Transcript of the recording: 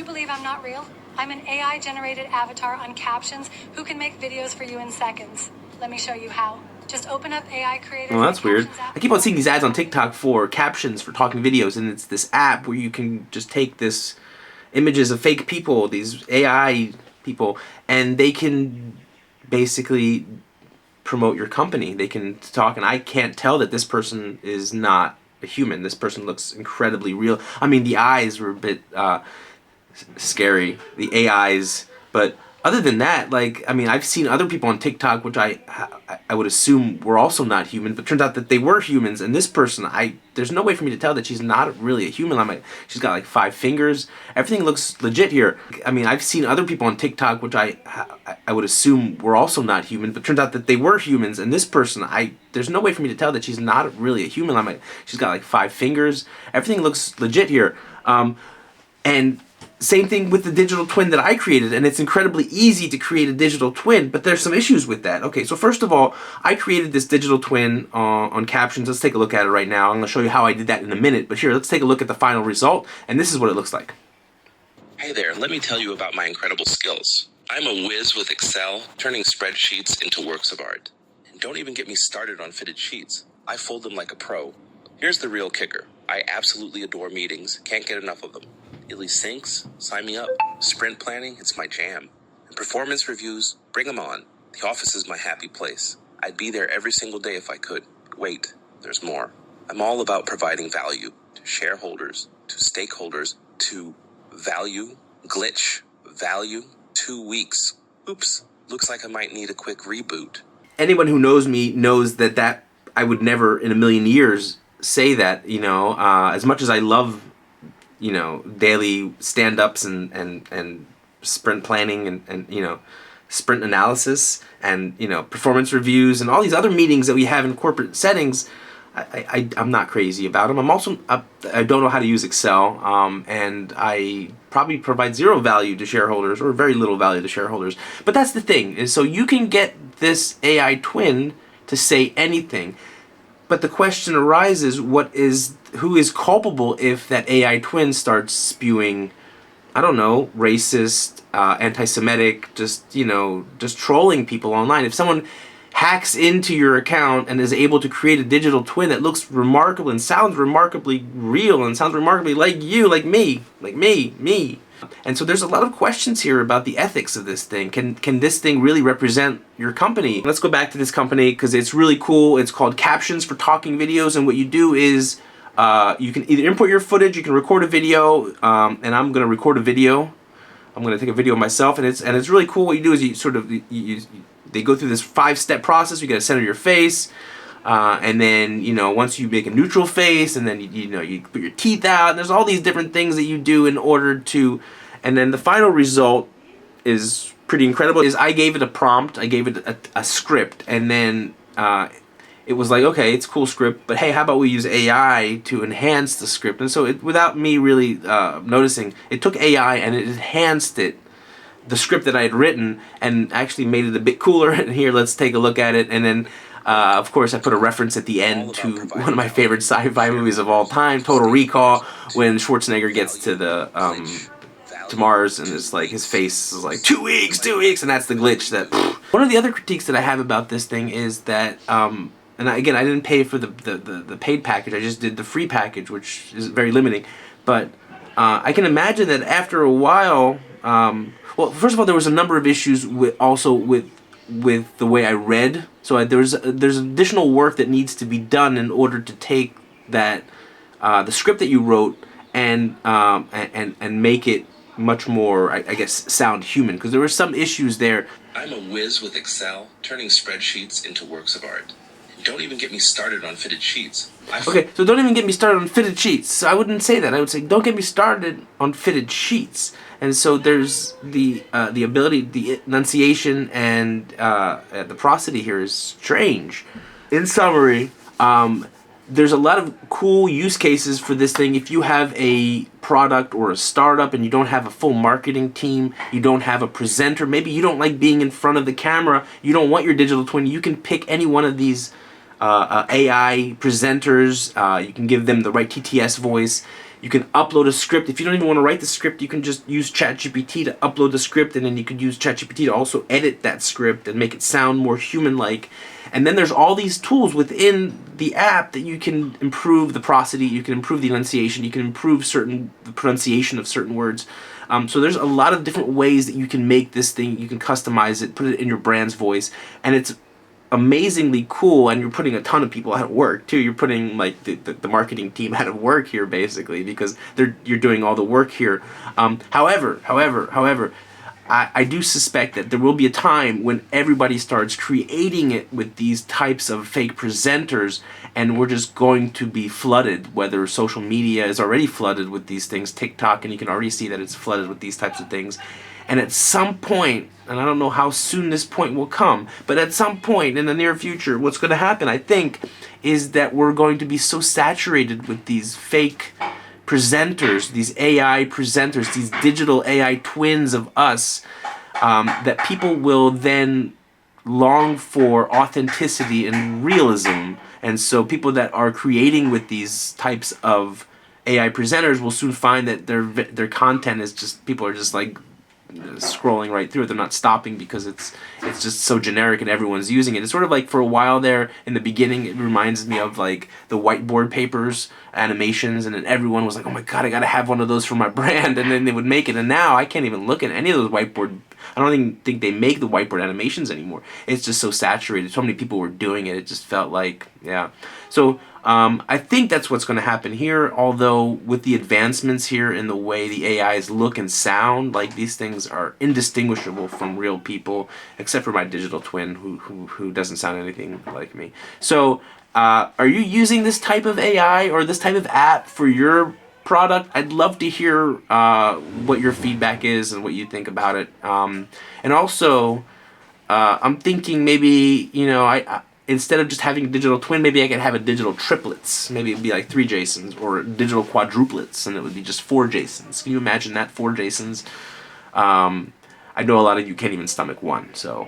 you believe I'm not real? I'm an AI-generated avatar on Captions who can make videos for you in seconds. Let me show you how. Just open up AI Creator. Well, that's weird. I keep on seeing these ads on TikTok for captions for talking videos, and it's this app where you can just take this images of fake people, these AI people, and they can basically promote your company. They can talk, and I can't tell that this person is not a human. This person looks incredibly real. I mean, the eyes were a bit scary, the AIs, but other than that, like, I mean, I've seen other people on TikTok, which I would assume were also not human, but turns out that they were humans, and this person, there's no way for me to tell that she's not really a human. She's got like 5 fingers. Everything looks legit here. I mean, I've seen other people on TikTok, which I would assume were also not human, but turns out that they were humans, and this person, there's no way for me to tell that she's not really a human. She's got like 5 fingers. Everything looks legit here. And same thing with the digital twin that I created, and it's incredibly easy to create a digital twin, but there's some issues with that. Okay, so first of all, I created this digital twin on Captions. Let's take a look at it right now. I'm going to show you how I did that in a minute, but here, let's take a look at the final result, and this is what it looks like. Hey there, let me tell you about my incredible skills. I'm a whiz with Excel, turning spreadsheets into works of art. And don't even get me started on fitted sheets. I fold them like a pro. Here's the real kicker. I absolutely adore meetings, can't get enough of them. Daily syncs, sign me up. Sprint planning, it's my jam. And performance reviews, bring them on. The office is my happy place. I'd be there every single day if I could. Wait, there's more. I'm all about providing value to shareholders, to stakeholders, to value, glitch, value, 2 weeks. Oops, looks like I might need a quick reboot. Anyone who knows me knows that I would never in a million years say that, as much as I love daily stand-ups and sprint planning and sprint analysis and performance reviews and all these other meetings that we have in corporate settings, I'm not crazy about them. I don't know how to use Excel, and I probably provide zero value to shareholders, or very little value to shareholders. But that's the thing, is so you can get this AI twin to say anything. But the question arises, who is culpable if that AI twin starts spewing, I don't know, racist, anti-Semitic, just trolling people online? If someone hacks into your account and is able to create a digital twin that looks remarkable and sounds remarkably real and sounds remarkably like you, like me. And so there's a lot of questions here about the ethics of this thing. Can this thing really represent your company? Let's go back to this company because it's really cool. It's called Captions for Talking Videos, and what you do is you can either import your footage, you can record a video, and I'm going to record a video. I'm going to take a video of myself, and it's really cool. What you do is they go through this 5-step process. You got to center your face. And then, once you make a neutral face, and then, you put your teeth out, and there's all these different things that you do in order to, and then the final result is pretty incredible. I gave it a prompt, I gave it a script, and then it was like, okay, it's a cool script, but hey, how about we use AI to enhance the script? And so without me really noticing, it took AI and it enhanced the script that I had written, and actually made it a bit cooler. And here, let's take a look at it. And then of course, I put a reference at the end to one of my favorite sci-fi movies of all time, Total Recall, when Schwarzenegger gets to to Mars, and it's like his face is like 2 weeks, and that's the glitch. One of the other critiques that I have about this thing is that, and again, I didn't pay for the paid package. I just did the free package, which is very limiting. But I can imagine that after a while, well, first of all, there was a number of issues with the way I read. So there's additional work that needs to be done in order to take that the script that you wrote and make it much more, I guess, sound human, because there were some issues there. I'm a whiz with Excel, turning spreadsheets into works of art. Don't even get me started on fitted sheets. Okay, so don't even get me started on fitted sheets. So I wouldn't say that. I would say don't get me started on fitted sheets. And so there's the ability, the enunciation, and the prosody here is strange. In summary, there's a lot of cool use cases for this thing. If you have a product or a startup and you don't have a full marketing team, you don't have a presenter, maybe you don't like being in front of the camera, you don't want your digital twin, you can pick any one of these AI presenters. You can give them the right TTS voice. You can upload a script. If you don't even want to write the script, you can just use ChatGPT to upload the script, and then you could use ChatGPT to also edit that script and make it sound more human-like. And then there's all these tools within the app that you can improve the prosody, you can improve the enunciation, you can improve the pronunciation of certain words. So there's a lot of different ways that you can make this thing. You can customize it, put it in your brand's voice, and it's amazingly cool. And you're putting a ton of people out of work too. You're putting like the marketing team out of work here, basically, because you're doing all the work here. However, I do suspect that there will be a time when everybody starts creating it with these types of fake presenters, and we're just going to be flooded, whether social media is already flooded with these things, TikTok, and you can already see that it's flooded with these types of things. And at some point, and I don't know how soon this point will come, but at some point in the near future, what's going to happen, I think, is that we're going to be so saturated with these fake presenters, these AI presenters, these digital AI twins of us, that people will then long for authenticity and realism. And so people that are creating with these types of AI presenters will soon find that their content is just, people are just like scrolling right through it. They're not stopping because it's just so generic and everyone's using it. It's sort of like, for a while there in the beginning, it reminds me of like the whiteboard papers animations, and then everyone was like, oh my god, I gotta have one of those for my brand, and then they would make it. And now I can't even look at any of those whiteboard, I don't even think they make the whiteboard animations anymore. It's just so saturated, so many people were doing it, it just felt like, yeah. So I think that's what's going to happen here, although with the advancements here in the way the AIs look and sound, like, these things are indistinguishable from real people, except for my digital twin who doesn't sound anything like me. So are you using this type of AI or this type of app for your product? I'd love to hear what your feedback is and what you think about it. And also, I'm thinking maybe, you know, I instead of just having a digital twin, maybe I could have a digital triplets. Maybe it'd be like 3 Jasons, or digital quadruplets, and it would be just 4 Jasons. Can you imagine that? 4 Jasons. I know a lot of you can't even stomach one, so